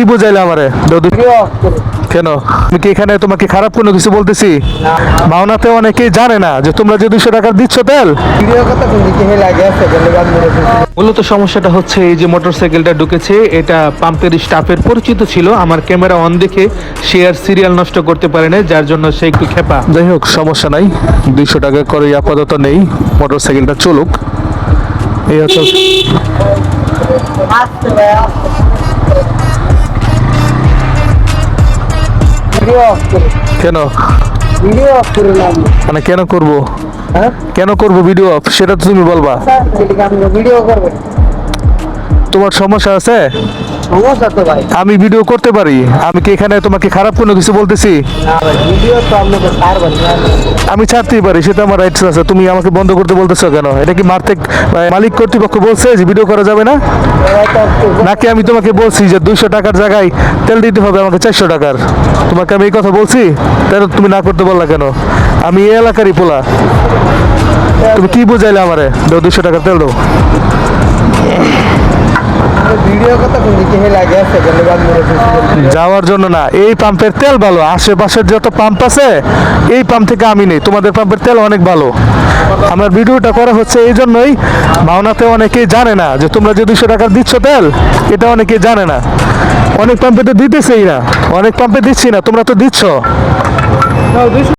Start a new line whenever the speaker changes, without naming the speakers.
কি বুঝাইলে আমারে কেন? আমি কি এখানে তোমাকে খারাপ কোনো কিছু বলতেছি? মাওনাতে অনেকেই জানে না যে তোমরা যে 200 টাকা দিচ্ছ তেল। মূলত সমস্যাটা হচ্ছে এই যে মোটরসাইকেলটা ঢুকেছে, এটা পাম্পের স্টাফের পরিচিত ছিল। আমার ক্যামেরা অন দেখে সে আর সিরিয়াল নষ্ট করতে পারে না, যার জন্য সে একটু খেপা। যাই হোক, সমস্যা নাই, 200 টাকা করে আপাতত নেই, মোটরসাইকেলটা চলুক। এই হচ্ছে কেন মানে কেন করব? কেন করব ভিডিও অফ? সেটা তো তুমি বলবা। তোমার সমস্যা আছে? আমি ভিডিও করতে পারি। আমি কি এখানে তোমাকে খারাপ কোনো কিছু বলতেছি? আমি ছাড়তেই পারি, সেটা আমার রাইটস আছে। তুমি আমাকে বন্ধ করতে বলতেছো কেন? এটা কি মারতে মালিক কর্তৃপক্ষ বলছে যে ভিডিও করা যাবে না? নাকি আমি তোমাকে বলছি যে 200 টাকার জায়গায় তেল দিতে হবে আমাকে 400 টাকার? তোমাকে আমি এই কথা বলছি, তাহলে তুমি না করতে বললা কেন? আমি এই এলাকারই পোলা। তুমি কি বুঝাইলে আমারে? 200 টাকার তেল দাও। যাওয়ার জন্য না, এই পাম্পের তেল ভালো। আশেপাশের যত পাম্প আছে এই পাম্প থেকে আমি নেই, তোমাদের পাম্পের তেল অনেক ভালো। আমার ভিডিওটা করা হচ্ছে এই জন্যই, মাওনাতে অনেকেই জানে না যে তোমরা যে 200 টাকা দিচ্ছ তেল, এটা অনেকেই জানে না। অনেক পাম্পে তো দিতেছেই না, অনেক পাম্পে দিচ্ছি না, তোমরা তো দিচ্ছ।